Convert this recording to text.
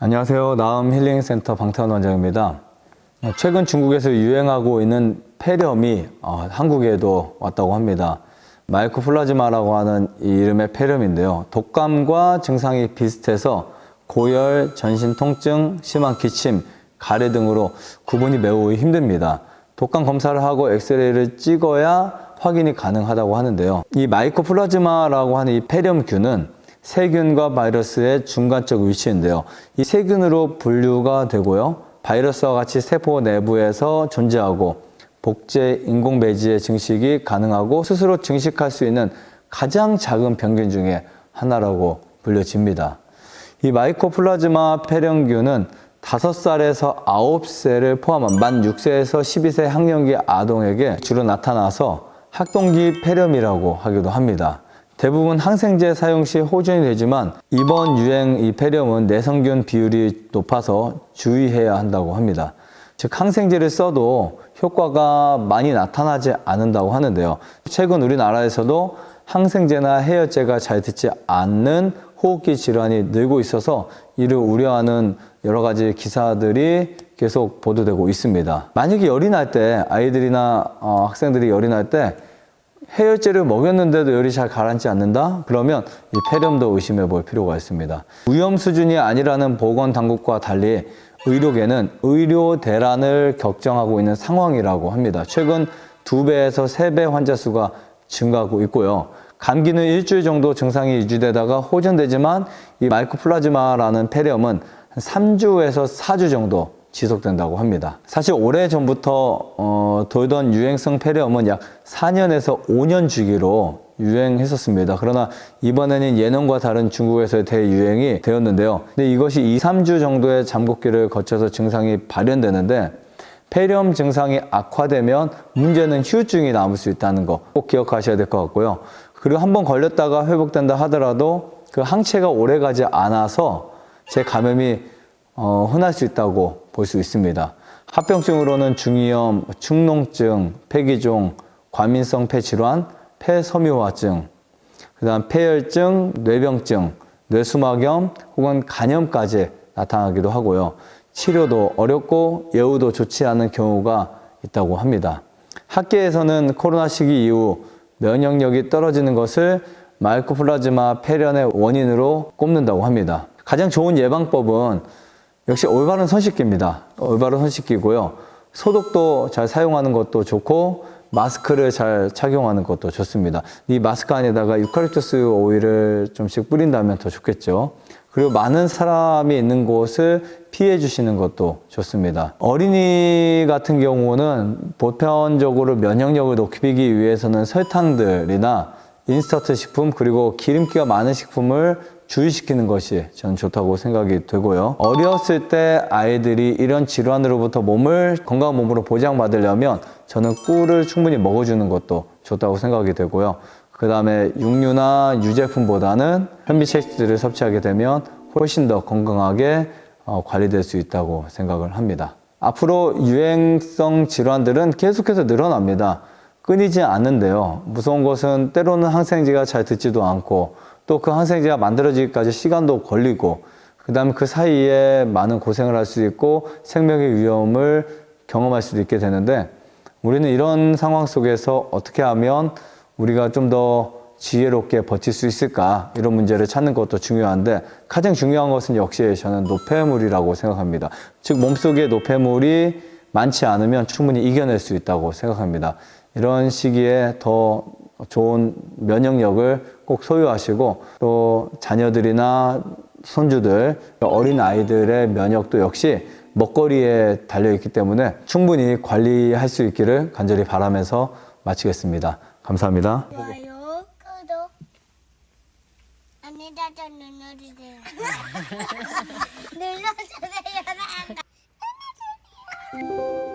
안녕하세요. 나음 힐링센터 방태원 원장입니다. 최근 중국에서 유행하고 있는 폐렴이 한국에도 왔다고 합니다. 마이코플라즈마라고 하는 이 이름의 폐렴인데요. 독감과 증상이 비슷해서 고열, 전신 통증, 심한 기침, 가래 등으로 구분이 매우 힘듭니다. 독감 검사를 하고 엑스레이를 찍어야 확인이 가능하다고 하는데요. 이 마이코플라즈마라고 하는 이 폐렴균은 세균과 바이러스의 중간적 위치인데요. 이 세균으로 분류가 되고요. 바이러스와 같이 세포 내부에서 존재하고 복제 인공매지의 증식이 가능하고 스스로 증식할 수 있는 가장 작은 병균 중에 하나라고 불려집니다. 이 마이코플라즈마 폐렴균은 5살에서 9세를 포함한 만 6세에서 12세 학령기 아동에게 주로 나타나서 학동기 폐렴이라고 하기도 합니다. 대부분 항생제 사용 시 호전이 되지만 이번 유행 이 폐렴은 내성균 비율이 높아서 주의해야 한다고 합니다. 즉 항생제를 써도 효과가 많이 나타나지 않는다고 하는데요. 최근 우리나라에서도 항생제나 해열제가 잘 듣지 않는 호흡기 질환이 늘고 있어서 이를 우려하는 여러 가지 기사들이 계속 보도되고 있습니다. 만약에 열이 날 때 아이들이나 학생들이 열이 날 때 해열제를 먹였는데도 열이 잘 가라앉지 않는다? 그러면 이 폐렴도 의심해 볼 필요가 있습니다. 위험 수준이 아니라는 보건당국과 달리 의료계는 의료 대란을 걱정하고 있는 상황이라고 합니다. 최근 2배에서 3배 환자 수가 증가하고 있고요. 감기는 일주일 정도 증상이 유지되다가 호전되지만 이 마이코플라즈마라는 폐렴은 한 3주에서 4주 정도 지속된다고 합니다. 사실 오래전부터 돌던 유행성 폐렴은 약 4년에서 5년 주기로 유행했었습니다. 그러나 이번에는 예년과 다른 중국에서의 대유행이 되었는데요. 근데 이것이 2, 3주 정도의 잠복기를 거쳐서 증상이 발현되는데 폐렴 증상이 악화되면 문제는 후유증이 남을 수 있다는 거 꼭 기억하셔야 될 것 같고요. 그리고 한번 걸렸다가 회복된다 하더라도 그 항체가 오래가지 않아서 재감염이 흔할 수 있다고 볼 수 있습니다. 합병증으로는 중이염, 축농증, 폐기종, 과민성 폐질환, 폐섬유화증, 그다음 폐혈증, 뇌병증, 뇌수막염 혹은 간염까지 나타나기도 하고요. 치료도 어렵고 예후도 좋지 않은 경우가 있다고 합니다. 학계에서는 코로나 시기 이후 면역력이 떨어지는 것을 마이코플라즈마 폐렴의 원인으로 꼽는다고 합니다. 가장 좋은 예방법은 역시 올바른 손 씻기입니다. 올바른 손 씻기고요. 소독도 잘 사용하는 것도 좋고 마스크를 잘 착용하는 것도 좋습니다. 이 마스크 안에다가 유칼립투스 오일을 좀씩 뿌린다면 더 좋겠죠. 그리고 많은 사람이 있는 곳을 피해 주시는 것도 좋습니다. 어린이 같은 경우는 보편적으로 면역력을 높이기 위해서는 설탕들이나 인스턴트 식품 그리고 기름기가 많은 식품을 주의시키는 것이 저는 좋다고 생각이 되고요. 어렸을 때 아이들이 이런 질환으로부터 건강한 몸으로 보장받으려면 저는 꿀을 충분히 먹어주는 것도 좋다고 생각이 되고요. 그 다음에 육류나 유제품보다는 현미채식들을 섭취하게 되면 훨씬 더 건강하게 관리될 수 있다고 생각을 합니다. 앞으로 유행성 질환들은 계속해서 늘어납니다. 끊이지 않는데요. 무서운 것은 때로는 항생제가 잘 듣지도 않고 또 그 항생제가 만들어지기까지 시간도 걸리고 그 다음에 그 사이에 많은 고생을 할 수 있고 생명의 위험을 경험할 수도 있게 되는데 우리는 이런 상황 속에서 어떻게 하면 우리가 좀 더 지혜롭게 버틸 수 있을까 이런 문제를 찾는 것도 중요한데 가장 중요한 것은 역시 저는 노폐물이라고 생각합니다. 즉 몸속에 노폐물이 많지 않으면 충분히 이겨낼 수 있다고 생각합니다. 이런 시기에 더 좋은 면역력을 꼭 소유하시고 또 자녀들이나 손주들, 어린 아이들의 면역도 역시 먹거리에 달려있기 때문에 충분히 관리할 수 있기를 간절히 바라면서 마치겠습니다. 감사합니다. 좋아요, 구독, 안내자전 눌러주세요. 눌러주세요.